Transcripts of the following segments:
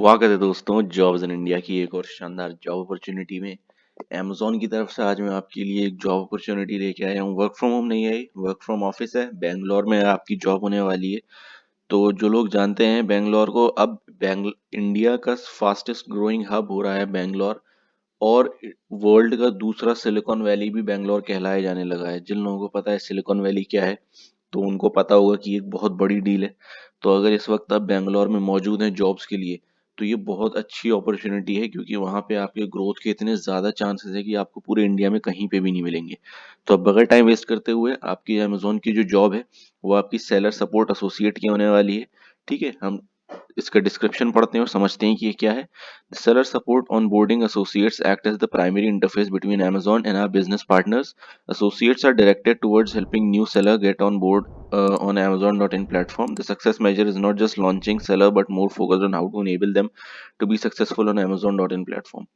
स्वागत है दोस्तों जॉब्स इन इंडिया की एक और शानदार जॉब अपॉर्चुनिटी में। अमेजोन की तरफ से आज मैं आपके लिए एक जॉब अपॉर्चुनिटी लेके आया हूँ। वर्क फ्रॉम होम नहीं है, वर्क फ्रॉम ऑफिस है। बेंगलोर में आपकी जॉब होने वाली है। तो जो लोग जानते हैं बेंगलोर को, अब इंडिया का फास्टेस्ट ग्रोइंग हब हो रहा है बेंगलोर। और वर्ल्ड का दूसरा सिलिकॉन वैली भी बेंगलोर कहलाया जाने लगा है। जिन लोगों को पता है सिलिकॉन वैली क्या है, तो उनको पता होगा कि एक बहुत बड़ी डील है। तो अगर इस वक्त आप बेंगलोर में मौजूद हैं जॉब्स के लिए, तो ये बहुत अच्छी अपॉर्चुनिटी है, क्योंकि वहाँ पे आपके ग्रोथ के इतने ज़्यादा चांसेस है कि आपको पूरे इंडिया में कहीं पे भी नहीं मिलेंगे। तो अब बगैर टाइम वेस्ट करते हुए आपकी अमेजोन की जो जॉब है वो आपकी सेलर सपोर्ट एसोसिएट की होने वाली है। ठीक है, हम इसका डिस्क्रिप्शन पढ़ते हैं और समझते हैं कि ये क्या है। The seller support onboarding associates act as the primary interface between Amazon and our business partners. Associates are directed towards helping new seller get on board on Amazon.in platform. The success measure is not just launching seller but more focused on how to enable them to be successful on Amazon.in platform.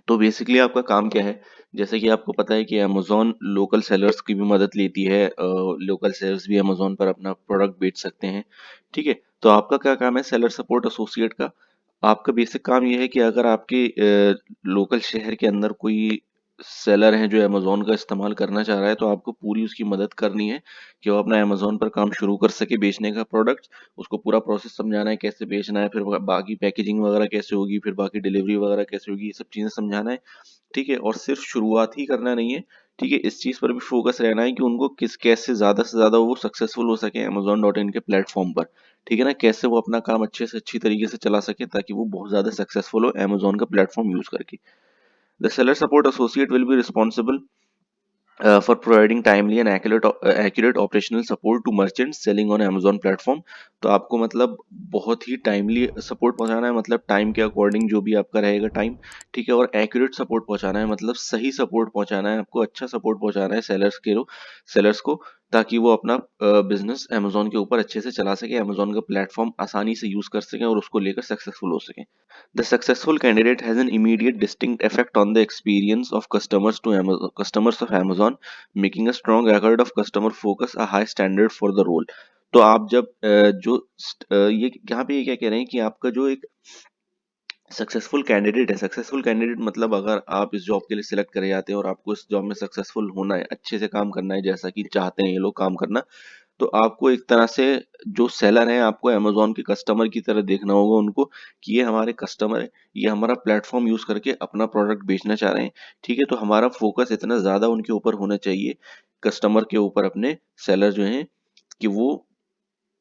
तो basically आपका काम क्या है? जैसे कि आपको पता है कि अमेज़न लोकल सेलर्स की भी मदद लेती है। लोकल सेलर्स भी अमेज़न पर अपना प्रोडक्ट बेच सकते हैं। ठीक है? तो आपका क्या काम है सेलर सपोर्ट एसोसिएट का? आपका बेसिक काम ये है कि अगर आपके लोकल शहर के अंदर कोई सेलर है जो अमेज़न का इस्तेमाल करना चाह रहा है, तो आपको पूरी उसकी मदद करनी है कि वो अपना अमेज़न पर काम शुरू कर सके बेचने का प्रोडक्ट। उसको पूरा प्रोसेस समझाना है, कैसे बेचना है, फिर बाकी पैकेजिंग वगैरह कैसे होगी, फिर बाकी डिलीवरी वगैरह कैसे होगी, ये सब चीज़ें समझाना है। ठीक है? और सिर्फ शुरुआत ही करना नहीं है। ठीक है? इस चीज़ पर भी फोकस रहना है कि उनको किस कैसे ज़्यादा से ज़्यादा वो सक्सेसफुल हो सके अमेज़न डॉट इन के प्लेटफॉर्म पर। ठीक है ना? कैसे वो अपना काम अच्छे से अच्छी तरीके से चला सके ताकि वो बहुत ज़्यादा सक्सेसफुल हो अमेज़न का प्लेटफॉर्म यूज़ करके। The seller support associate will be responsible for providing timely and accurate operational support to merchants selling on Amazon platform। तो आपको मतलब बहुत ही टाइमली सपोर्ट पहुंचाना है, मतलब टाइम के अकॉर्डिंग जो भी आपका रहेगा टाइम। ठीक है? और एक्यूरेट सपोर्ट पहुंचाना है, मतलब सही सपोर्ट पहुंचाना है आपको, अच्छा सपोर्ट पहुंचाना है सेलर्स को, ताकि वो अपना बिजनेस अमेजोन के ऊपर अच्छे से चला सके, अमेजोन का प्लेटफॉर्म आसानी से यूज कर सके और उसको लेकर सक्सेसफुल हो सके। The successful candidate has an immediate distinct effect on the experience of customers of Amazon, making a strong record of customer focus a high standard for the role। तो आप जब ये यहाँ पे ये क्या कह रहे हैं कि आपका जो एक सक्सेसफुल कैंडिडेट है, सक्सेसफुल कैंडिडेट मतलब अगर आप इस जॉब के लिए सिलेक्ट करे जाते हैं और आपको इस जॉब में सक्सेसफुल होना है, अच्छे से काम करना है जैसा कि चाहते हैं ये लोग काम करना, तो आपको एक तरह से जो सेलर हैं आपको अमेज़न के कस्टमर की तरह देखना होगा उनको, कि ये हमारे कस्टमर है, ये हमारा प्लेटफॉर्म यूज़ करके अपना प्रोडक्ट बेचना चाह रहे हैं। ठीक है? तो हमारा फोकस इतना ज़्यादा उनके ऊपर होना चाहिए, कस्टमर के ऊपर अपने सेलर जो हैं, कि वो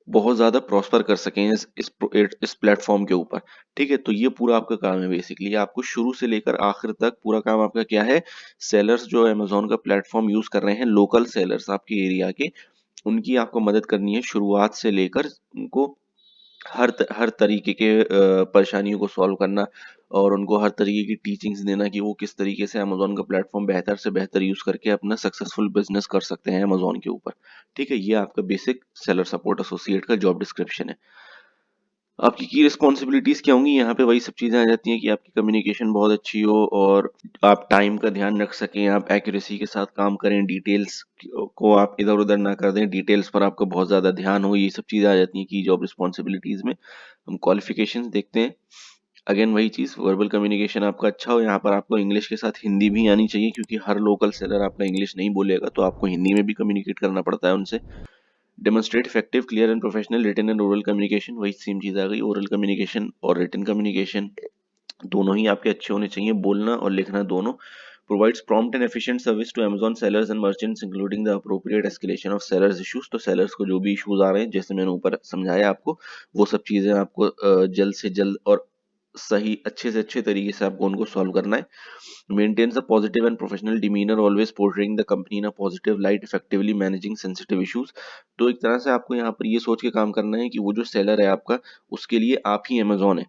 बहुत ज़्यादा प्रॉस्पर कर सकें इस प्लेटफॉर्म के ऊपर। ठीक है? तो ये पूरा आपका काम है बेसिकली। आपको शुरू से लेकर आखिर तक पूरा काम आपका क्या है, सेलर्स जो अमेज़न का प्लेटफॉर्म यूज़ कर रहे हैं, लोकल सेलर्स आपके एरिया के, उनकी आपको मदद करनी है शुरुआत से लेकर उनको हर तरीके के परेशानियों को सॉल्व करना, और उनको हर तरीके की टीचिंग्स देना कि वो किस तरीके से अमेज़न का प्लेटफॉर्म बेहतर से बेहतर यूज़ करके अपना सक्सेसफुल बिजनेस कर सकते हैं अमेज़न के ऊपर। ठीक है? ये आपका बेसिक सेलर सपोर्ट एसोसिएट का जॉब डिस्क्रिप्शन है। आपकी की रिस्पॉन्सिबिलिटीज क्या होंगी? यहाँ पे वही सब चीज़ें आ जाती हैं कि आपकी कम्युनिकेशन बहुत अच्छी हो और आप टाइम का ध्यान रख सकें, आप एक्यूरेसी के साथ काम करें, डिटेल्स को आप इधर उधर ना कर दें, डिटेल्स पर आपका बहुत ज़्यादा ध्यान हो, ये सब चीज़ें आ जाती हैं की जॉब रिस्पॉन्सिबिलिटीज में। हम क्वालिफिकेशंस देखते हैं। अगेन वही चीज़, वर्बल कम्युनिकेशन आपका अच्छा हो। यहाँ पर आपको इंग्लिश के साथ हिंदी भी आनी चाहिए, क्योंकि हर लोकल सेलर आपका इंग्लिश नहीं बोलेगा, तो आपको हिंदी में भी कम्युनिकेट करना पड़ता है उनसे। Demonstrate effective clear and professional written and oral communication, वही सेम चीज़ आ गई, ओरल कम्युनिकेशन और रिटन कम्युनिकेशन दोनों ही आपके अच्छे होने चाहिए, बोलना और लिखना दोनों। Provides prompt and efficient service to Amazon sellers and merchants, including the appropriate escalation of sellers issues। तो sellers को जो भी issues आ रहे हैं, जैसे मैंने ऊपर समझाया आपको, वो सब चीज़ें आपको जल्द से जल्द और सही अच्छे से अच्छे तरीके से आपको उनको सॉल्व करना है। Maintains a positive and professional demeanor, always portraying the company in a positive light, effectively managing sensitive issues। तो एक तरह से आपको यहाँ पर ये सोच के काम करना है कि वो जो सेलर है आपका, उसके लिए आप ही अमेजोन है।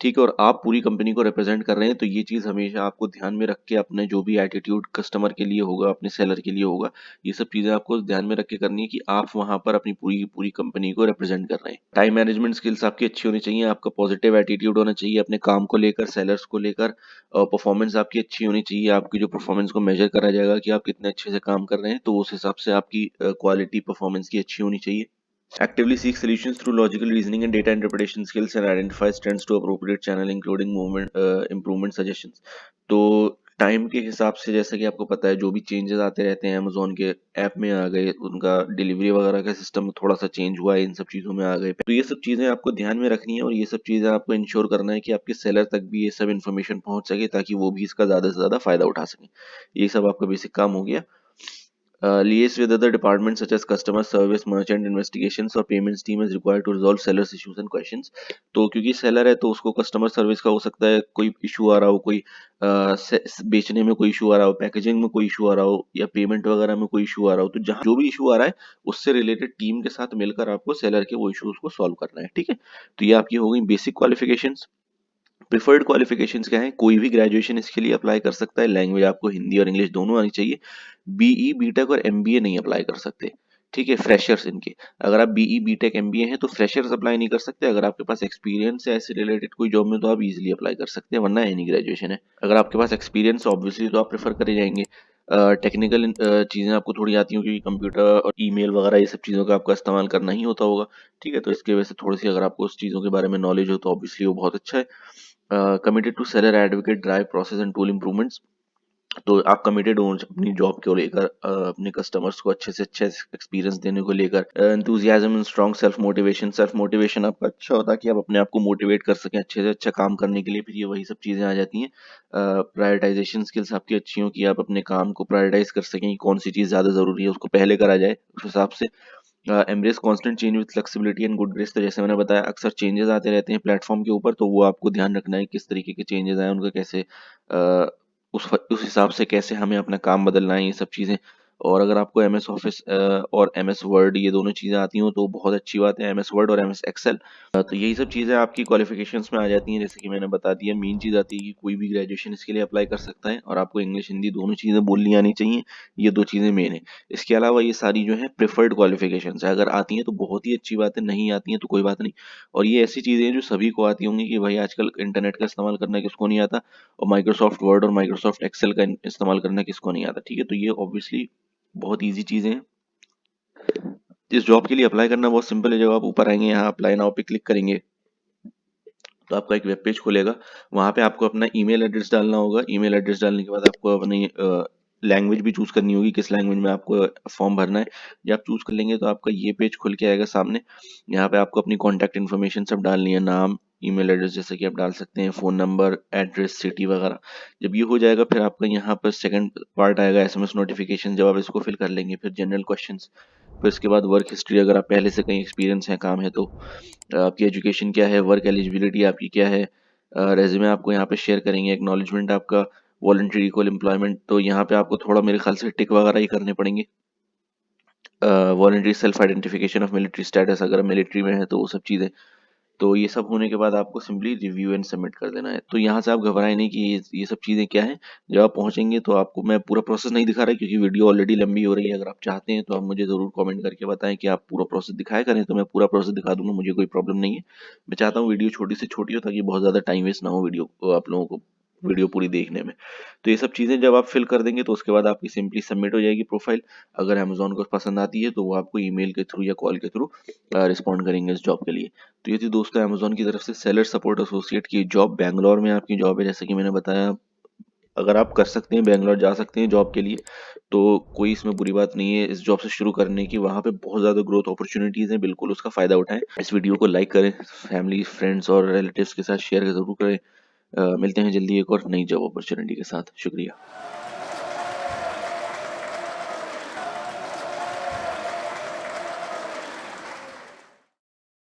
ठीक है? और आप पूरी कंपनी को रिप्रेजेंट कर रहे हैं, तो ये चीज़ हमेशा आपको ध्यान में रख के अपने जो भी एटीट्यूड कस्टमर के लिए होगा, अपने सेलर के लिए होगा, ये सब चीज़ें आपको ध्यान में रख के करनी है कि आप वहाँ पर अपनी पूरी की पूरी कंपनी को रिप्रेजेंट कर रहे हैं। टाइम मैनेजमेंट स्किल्स आपकी अच्छी होनी चाहिए, आपका पॉजिटिव एटीट्यूड होना चाहिए अपने काम को लेकर, सेलर्स को लेकर। परफॉर्मेंस आपकी अच्छी होनी चाहिए, आपकी जो परफॉर्मेंस को मेजर करा जाएगा कि आप कितने अच्छे से काम कर रहे हैं, तो उस हिसाब से आपकी क्वालिटी परफॉर्मेंस की अच्छी होनी चाहिए। Actively seek solutions through logical reasoning and data interpretation skills and identifies trends to appropriate channel including movement improvement suggestions। तो टाइम के हिसाब से जैसा कि आपको पता है जो भी चेंजेस आते रहते हैं अमेजोन के ऐप में आ गए, उनका डिलीवरी वगैरह का सिस्टम थोड़ा सा चेंज हुआ है, इन सब चीज़ों में आ गए। तो ये सब चीज़ें आपको ध्यान में रखनी है और ये सब चीज़ें आपको इंश्योर करना है कि आपके सेलर तक भी ये सब इन्फॉर्मेशन पहुंच सके ताकि वो भी इसका ज़्यादा से ज़्यादा फायदा उठा सकें। ये सब आपका बेसिक काम हो गया। Liaise with other departments such as customer service, merchant investigations और payments team is required to resolve sellers issues and questions। तो क्योंकि सेलर है तो उसको कस्टमर सर्विस का हो सकता है कोई इशू आ रहा हो, कोई बेचने में कोई इशू आ रहा हो, पैकेजिंग में कोई इशू आ रहा हो या पेमेंट वगैरह में कोई इशू आ रहा हो, तो जहाँ जो भी इशू आ रहा है उससे रिलेटेड टीम के साथ मिलकर आपको सेलर के वो इश्यूज को सॉल्व करना है। ठीक है, तो ये आपकी हो गई बेसिक क्वालिफिकेशंस। प्रिफर्ड क्वालिफिकेशंस क्या है, कोई भी ग्रेजुएशन इसके लिए अप्लाई कर सकता है, लैंग्वेज आपको हिंदी और इंग्लिश दोनों आनी चाहिए। बीई बीटेक और एमबीए नहीं अप्लाई कर सकते। ठीक है, फ्रेशर्स इनके, अगर आप बीई बीटेक एमबीए हैं तो फ्रेशर्स अप्लाई नहीं कर सकते। अगर आपके पास एक्सपीरियंस है ऐसे रिलेटेड कोई जॉब में तो आप इजीली अप्लाई कर सकते हैं, वरना एनी ग्रेजुएशन है। अगर आपके पास एक्सपीरियंस ऑब्वियसली तो आप प्रेफर करे जाएंगे। टेक्निकल चीज़ें आपको थोड़ी आती होंगी, कंप्यूटर और ईमेल वगैरह ये सब चीज़ों का आपका इस्तेमाल करना ही होता होगा। ठीक है, तो इसके वजह से थोड़ी सी अगर आपको उस चीज़ों के बारे में नॉलेज हो तो ऑब्वियसली वो बहुत अच्छा है। Committed to seller advocate drive process and tool improvements. तो आप कमिटेड हो अपनी जॉब को लेकर, अपने कस्टमर्स को अच्छे से अच्छे एक्सपीरियंस देने को लेकर। Enthusiasm and strong self motivation आपका अच्छा होता है कि आप अपने आप को मोटिवेट कर सकें अच्छे से अच्छा काम करने के लिए, फिर ये वही सब चीज़ें आ जाती हैं। प्रायोरिटाइजेशन स्किल्स आपकी अच्छी हो कि आप अपने काम को प्रायोरिटाइज कर सकें कि कौन सी चीज़ ज़्यादा ज़रूरी है उसको पहले करा जाए उस हिसाब से। Embrace constant change with flexibility and good grace. तो जैसे मैंने बताया अक्सर चेंजेस आते रहते हैं प्लेटफॉर्म के ऊपर, तो वो आपको ध्यान रखना है किस तरीके के चेंजेस आए, उनका कैसे उस हिसाब से कैसे हमें अपना काम बदलना है, ये सब चीज़ें। और अगर आपको एम एस ऑफिस और एम एस वर्ड ये दोनों चीज़ें आती हो तो बहुत अच्छी बात है, एम एस वर्ड और एम एस एक्सेल। तो यही सब चीज़ें आपकी क्वालिफिकेशंस में आ जाती हैं, जैसे कि मैंने बता दिया। मेन चीज़ आती है कि कोई भी ग्रेजुएशन इसके लिए अप्लाई कर सकता है और आपको इंग्लिश हिंदी दोनों चीज़ें बोलनी आनी चाहिए, ये दो चीज़ें मेन है। इसके अलावा ये सारी जो है प्रेफर्ड क्वालिफिकेशंस है, अगर आती हैं तो बहुत ही अच्छी बात है, नहीं आती हैं तो कोई बात नहीं। और ये ऐसी चीज़ें हैं जो सभी को आती होंगी कि भाई आजकल इंटरनेट का इस्तेमाल करना किसको नहीं आता, और माइक्रोसॉफ्ट वर्ड और माइक्रोसॉफ्ट एक्सेल का इस्तेमाल करना किसको नहीं आता। ठीक है, तो ये ऑब्वियसली बहुत ईजी चीज़ें हैं। इस जॉब के लिए अप्लाई करना बहुत सिंपल है। जब आप ऊपर आएंगे यहाँ अप्लाई नाउ पे क्लिक करेंगे तो आपका एक वेब पेज खुलेगा। वहाँ पे आपको अपना ईमेल एड्रेस डालना होगा। ईमेल एड्रेस डालने के बाद आपको अपनी लैंग्वेज भी चूज करनी होगी, किस लैंग्वेज में आपको फॉर्म भरना है। जब आप चूज कर लेंगे तो आपका ये पेज खुल के आएगा सामने। यहाँ पे आपको अपनी कॉन्टैक्ट इन्फॉर्मेशन सब डालनी है, नाम, ईमेल एड्रेस जैसे कि आप डाल सकते हैं, फ़ोन नंबर, एड्रेस, सिटी वगैरह। जब ये हो जाएगा फिर आपका यहाँ पर सेकंड पार्ट आएगा एसएमएस नोटिफिकेशन। जब आप इसको फिल कर लेंगे फिर जनरल क्वेश्चंस, फिर उसके बाद वर्क हिस्ट्री, अगर आप पहले से कहीं एक्सपीरियंस है काम है तो, आपकी एजुकेशन क्या है, वर्क एलिजिबिलिटी आपकी क्या है, रेज्यूमे आपको यहाँ पे शेयर करेंगे, एक्नॉलेजमेंट आपका, वॉलंटरी इक्वल एम्प्लॉयमेंट। तो यहाँ पे आपको थोड़ा मेरे ख्याल से टिक वगैरह ही करने पड़ेंगे। Voluntary self identification of military status, अगर मिलिट्री में है तो वो सब चीज़ें। तो ये सब होने के बाद आपको सिंपली रिव्यू एंड सबमिट कर देना है। तो यहाँ से आप घबराएं नहीं कि ये सब चीज़ें क्या हैं। जब आप पहुँचेंगे तो आपको मैं पूरा प्रोसेस नहीं दिखा रहा क्योंकि वीडियो ऑलरेडी लंबी हो रही है। अगर आप चाहते हैं तो आप मुझे ज़रूर कमेंट करके बताएं कि आप पूरा प्रोसेस दिखाया करें, तो मैं पूरा प्रोसेस दिखा दूंगा, मुझे कोई प्रॉब्लम नहीं है। मैं चाहता हूँ वीडियो छोटी से छोटी हो ताकि बहुत ज़्यादा टाइम वेस्ट ना हो वीडियो आप लोगों को वीडियो पूरी देखने में। तो ये सब चीज़ें जब आप फिल कर देंगे तो उसके बाद आपकी सिंपली सबमिट हो जाएगी प्रोफाइल। अगर अमेजोन को पसंद आती है तो वो आपको ईमेल के थ्रू या कॉल के थ्रू रिस्पॉन्ड करेंगे इस जॉब के लिए। तो ये थी दोस्तों अमेजोन की तरफ से सेलर सपोर्ट एसोसिएट की जॉब, बैंगलोर में आपकी जॉब है जैसे कि मैंने बताया। अगर आप कर सकते हैं, बैंगलोर जा सकते हैं जॉब के लिए, तो कोई इसमें बुरी बात नहीं है इस जॉब से शुरू करने की। वहाँ पे बहुत ज़्यादा ग्रोथ अपॉर्चुनिटीज़ हैं, बिल्कुल उसका फ़ायदा उठाएं। इस वीडियो को लाइक करें, फैमिली फ्रेंड्स और रिलेटिव्स के साथ शेयर ज़रूर करें। मिलते हैं जल्दी एक और नई जॉब अपॉर्चुनिटी के साथ। शुक्रिया।